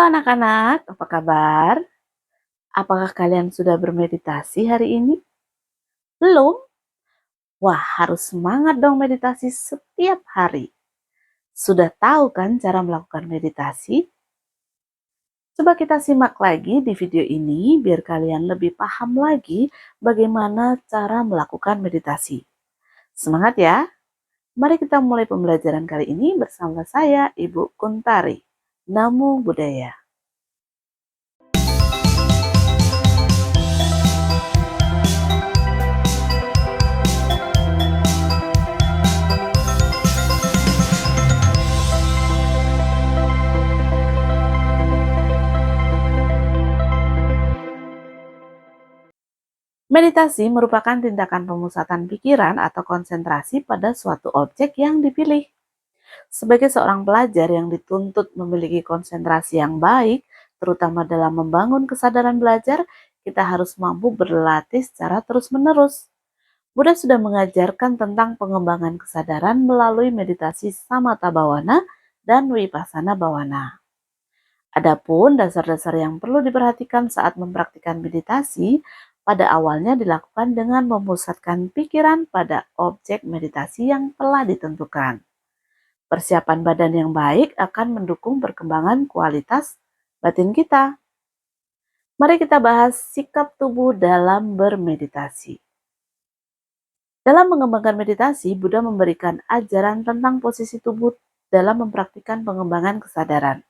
anak-anak, apa kabar? Apakah kalian sudah bermeditasi hari ini? Belum? Wah, harus semangat dong meditasi setiap hari. Sudah tahu kan cara melakukan meditasi? Coba kita simak lagi di video ini biar kalian lebih paham lagi bagaimana cara melakukan meditasi. Semangat ya! Mari kita mulai pembelajaran kali ini bersama saya, Ibu Kuntari. Namo Buddhaya. Meditasi merupakan tindakan pemusatan pikiran atau konsentrasi pada suatu objek yang dipilih. Sebagai seorang pelajar yang dituntut memiliki konsentrasi yang baik, terutama dalam membangun kesadaran belajar, kita harus mampu berlatih secara terus-menerus. Buddha sudah mengajarkan tentang pengembangan kesadaran melalui meditasi samatha bhavana dan vipassana bhavana. Adapun dasar-dasar yang perlu diperhatikan saat mempraktikkan meditasi, pada awalnya dilakukan dengan memusatkan pikiran pada objek meditasi yang telah ditentukan. Persiapan badan yang baik akan mendukung perkembangan kualitas batin kita. Mari kita bahas sikap tubuh dalam bermeditasi. Dalam mengembangkan meditasi, Buddha memberikan ajaran tentang posisi tubuh dalam mempraktikkan pengembangan kesadaran.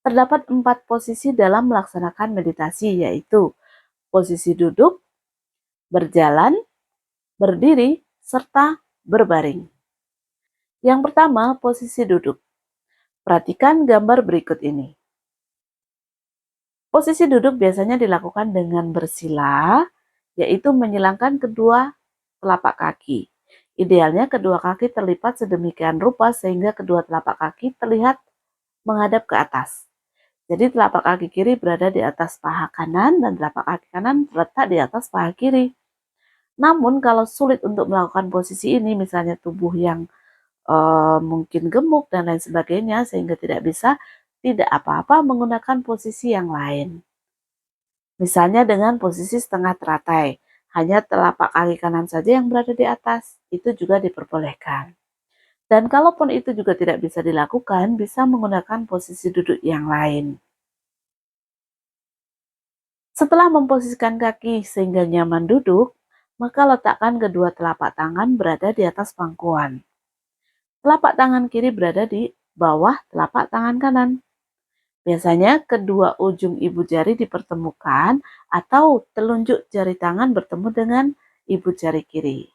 Terdapat 4 posisi dalam melaksanakan meditasi, yaitu posisi duduk, berjalan, berdiri, serta berbaring. Yang pertama, posisi duduk. Perhatikan gambar berikut ini. Posisi duduk biasanya dilakukan dengan bersila, yaitu menyilangkan kedua telapak kaki. Idealnya kedua kaki terlipat sedemikian rupa sehingga kedua telapak kaki terlihat menghadap ke atas. Jadi telapak kaki kiri berada di atas paha kanan dan telapak kaki kanan terletak di atas paha kiri. Namun kalau sulit untuk melakukan posisi ini, misalnya tubuh yang mungkin gemuk dan lain sebagainya sehingga tidak bisa, tidak apa-apa menggunakan posisi yang lain. Misalnya dengan posisi setengah teratai, hanya telapak kaki kanan saja yang berada di atas, itu juga diperbolehkan. Dan kalaupun itu juga tidak bisa dilakukan, bisa menggunakan posisi duduk yang lain. Setelah memposisikan kaki sehingga nyaman duduk, maka letakkan kedua telapak tangan berada di atas pangkuan. Telapak tangan kiri berada di bawah telapak tangan kanan. Biasanya kedua ujung ibu jari dipertemukan atau telunjuk jari tangan bertemu dengan ibu jari kiri.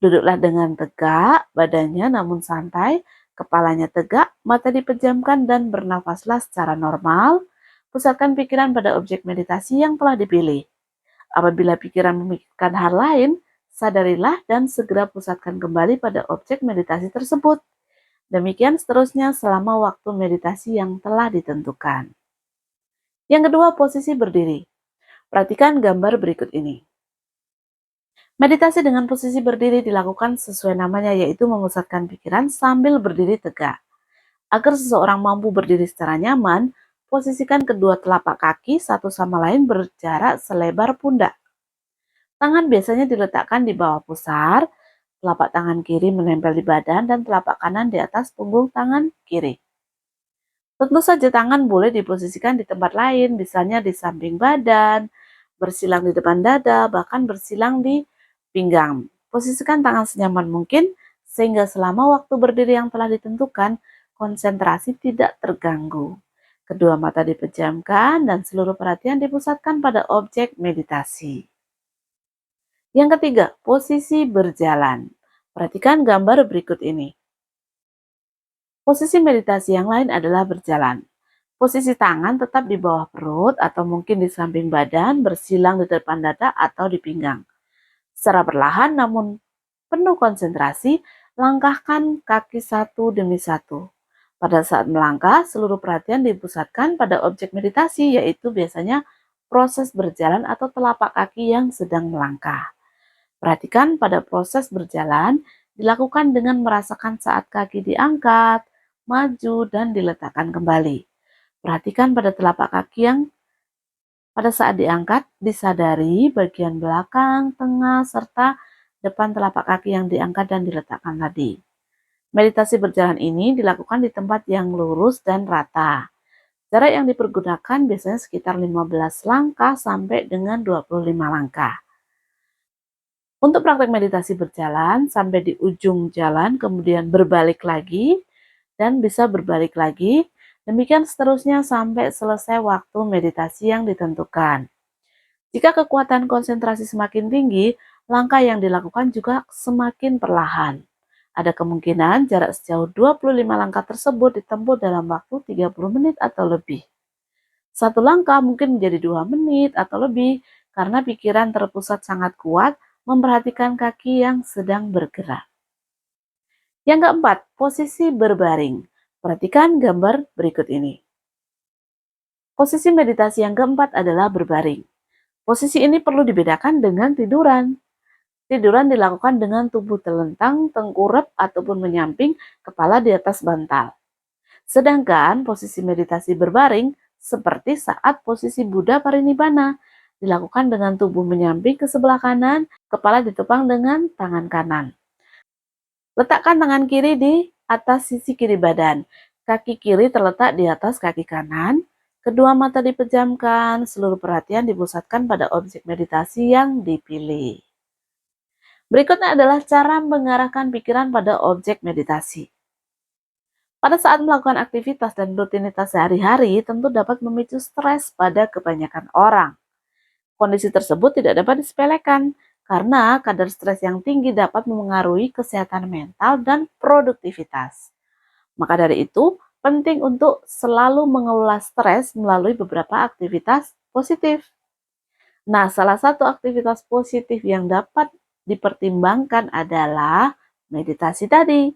Duduklah dengan tegak, badannya namun santai, kepalanya tegak, mata dipejamkan dan bernafaslah secara normal. Pusatkan pikiran pada objek meditasi yang telah dipilih. Apabila pikiran memikirkan hal lain, sadarilah dan segera pusatkan kembali pada objek meditasi tersebut. Demikian seterusnya selama waktu meditasi yang telah ditentukan. Yang kedua, posisi berdiri. Perhatikan gambar berikut ini. Meditasi dengan posisi berdiri dilakukan sesuai namanya, yaitu memusatkan pikiran sambil berdiri tegak. Agar seseorang mampu berdiri secara nyaman, posisikan kedua telapak kaki satu sama lain berjarak selebar pundak. Tangan biasanya diletakkan di bawah pusar, telapak tangan kiri menempel di badan dan telapak kanan di atas punggung tangan kiri. Tentu saja tangan boleh diposisikan di tempat lain, misalnya di samping badan, bersilang di depan dada, bahkan bersilang di pinggang. Posisikan tangan senyaman mungkin sehingga selama waktu berdiri yang telah ditentukan, konsentrasi tidak terganggu. Kedua mata dipejamkan dan seluruh perhatian dipusatkan pada objek meditasi. Yang ketiga, posisi berjalan. Perhatikan gambar berikut ini. Posisi meditasi yang lain adalah berjalan. Posisi tangan tetap di bawah perut atau mungkin di samping badan, bersilang di depan dada atau di pinggang. Secara perlahan namun penuh konsentrasi, langkahkan kaki satu demi satu. Pada saat melangkah, seluruh perhatian dipusatkan pada objek meditasi, yaitu biasanya proses berjalan atau telapak kaki yang sedang melangkah. Perhatikan pada proses berjalan dilakukan dengan merasakan saat kaki diangkat, maju, dan diletakkan kembali. Perhatikan pada telapak kaki yang pada saat diangkat, disadari bagian belakang, tengah, serta depan telapak kaki yang diangkat dan diletakkan tadi. Meditasi berjalan ini dilakukan di tempat yang lurus dan rata. Jarak yang dipergunakan biasanya sekitar 15 langkah sampai dengan 25 langkah. Untuk praktek meditasi berjalan sampai di ujung jalan, kemudian berbalik lagi, dan bisa berbalik lagi, demikian seterusnya sampai selesai waktu meditasi yang ditentukan. Jika kekuatan konsentrasi semakin tinggi, langkah yang dilakukan juga semakin perlahan. Ada kemungkinan jarak sejauh 25 langkah tersebut ditempuh dalam waktu 30 menit atau lebih. Satu langkah mungkin menjadi 2 menit atau lebih karena pikiran terpusat sangat kuat memperhatikan kaki yang sedang bergerak. Yang keempat, posisi berbaring. Perhatikan gambar berikut ini. Posisi meditasi yang keempat adalah berbaring. Posisi ini perlu dibedakan dengan tiduran. Tiduran dilakukan dengan tubuh telentang, tengkurap, ataupun menyamping, kepala di atas bantal. Sedangkan posisi meditasi berbaring seperti saat posisi Buddha Parinibbana dilakukan dengan tubuh menyamping ke sebelah kanan, kepala ditopang dengan tangan kanan. Letakkan tangan kiri di atas sisi kiri badan. Kaki kiri terletak di atas kaki kanan. Kedua mata dipejamkan, seluruh perhatian dipusatkan pada objek meditasi yang dipilih. Berikutnya adalah cara mengarahkan pikiran pada objek meditasi. Pada saat melakukan aktivitas dan rutinitas sehari-hari tentu dapat memicu stres pada kebanyakan orang. Kondisi tersebut tidak dapat disepelekan karena kadar stres yang tinggi dapat memengaruhi kesehatan mental dan produktivitas. Maka dari itu, penting untuk selalu mengelola stres melalui beberapa aktivitas positif. Nah, salah satu aktivitas positif yang dapat dipertimbangkan adalah meditasi tadi.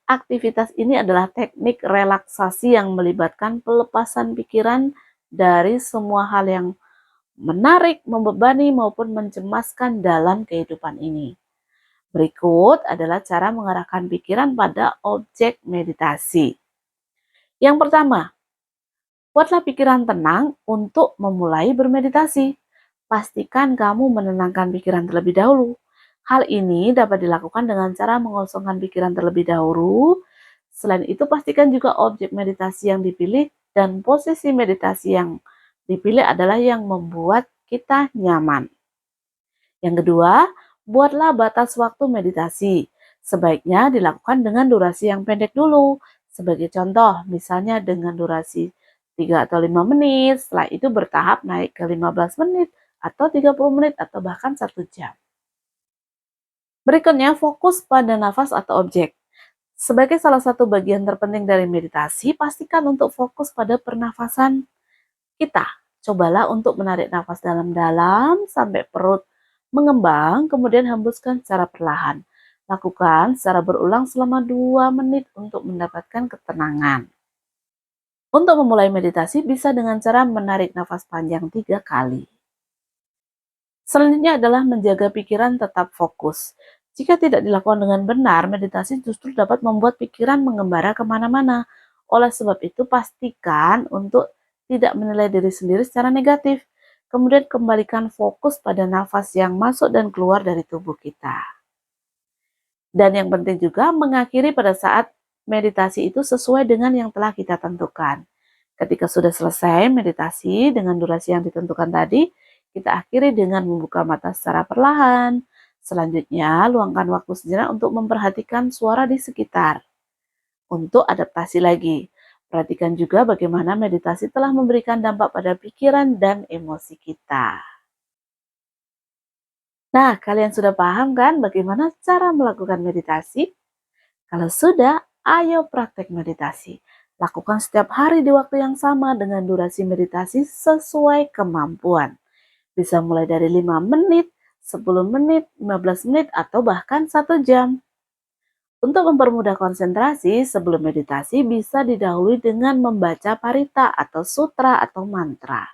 Aktivitas ini adalah teknik relaksasi yang melibatkan pelepasan pikiran dari semua hal yang menarik, membebani, maupun mencemaskan dalam kehidupan ini. Berikut adalah cara mengarahkan pikiran pada objek meditasi. Yang pertama, buatlah pikiran tenang untuk memulai bermeditasi. Pastikan kamu menenangkan pikiran terlebih dahulu. Hal ini dapat dilakukan dengan cara mengosongkan pikiran terlebih dahulu. Selain itu, pastikan juga objek meditasi yang dipilih dan posisi meditasi yang dipilih adalah yang membuat kita nyaman. Yang kedua, buatlah batas waktu meditasi. Sebaiknya dilakukan dengan durasi yang pendek dulu. Sebagai contoh, misalnya dengan durasi 3 atau 5 menit, setelah itu bertahap naik ke 15 menit, atau 30 menit, atau bahkan 1 jam. Berikutnya, fokus pada nafas atau objek. Sebagai salah satu bagian terpenting dari meditasi, pastikan untuk fokus pada pernafasan kita. Cobalah untuk menarik nafas dalam-dalam sampai perut mengembang, kemudian hembuskan secara perlahan. Lakukan secara berulang selama 2 menit untuk mendapatkan ketenangan. Untuk memulai meditasi bisa dengan cara menarik nafas panjang 3 kali. Selanjutnya adalah menjaga pikiran tetap fokus. Jika tidak dilakukan dengan benar, meditasi justru dapat membuat pikiran mengembara kemana-mana. Oleh sebab itu, pastikan untuk tidak menilai diri sendiri secara negatif. Kemudian kembalikan fokus pada nafas yang masuk dan keluar dari tubuh kita. Dan yang penting juga mengakhiri pada saat meditasi itu sesuai dengan yang telah kita tentukan. Ketika sudah selesai meditasi dengan durasi yang ditentukan tadi, kita akhiri dengan membuka mata secara perlahan. Selanjutnya, luangkan waktu sejenak untuk memperhatikan suara di sekitar. Untuk adaptasi lagi, perhatikan juga bagaimana meditasi telah memberikan dampak pada pikiran dan emosi kita. Nah, kalian sudah paham kan bagaimana cara melakukan meditasi? Kalau sudah, ayo praktek meditasi. Lakukan setiap hari di waktu yang sama dengan durasi meditasi sesuai kemampuan. Bisa mulai dari 5 menit, 10 menit, 15 menit, atau bahkan 1 jam. Untuk mempermudah konsentrasi, sebelum meditasi bisa didahului dengan membaca parita atau sutra atau mantra.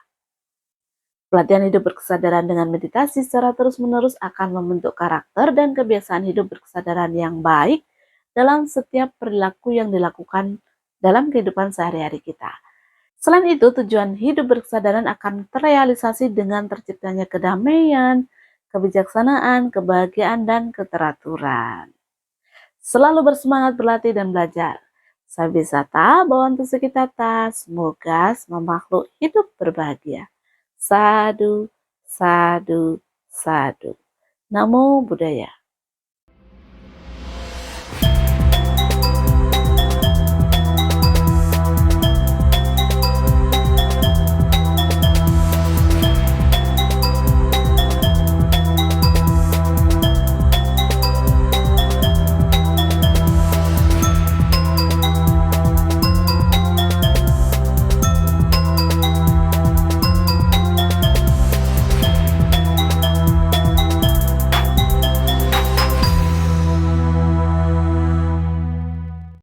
Pelatihan hidup berkesadaran dengan meditasi secara terus-menerus akan membentuk karakter dan kebiasaan hidup berkesadaran yang baik dalam setiap perilaku yang dilakukan dalam kehidupan sehari-hari kita. Selain itu, tujuan hidup berkesadaran akan terrealisasi dengan terciptanya kedamaian, kebijaksanaan, kebahagiaan, dan keteraturan. Selalu bersemangat berlatih dan belajar. Sabisata Bhawantu Sukhitata, semoga semua makhluk hidup berbahagia. Sadu, sadu, sadu. Namo Buddhaya.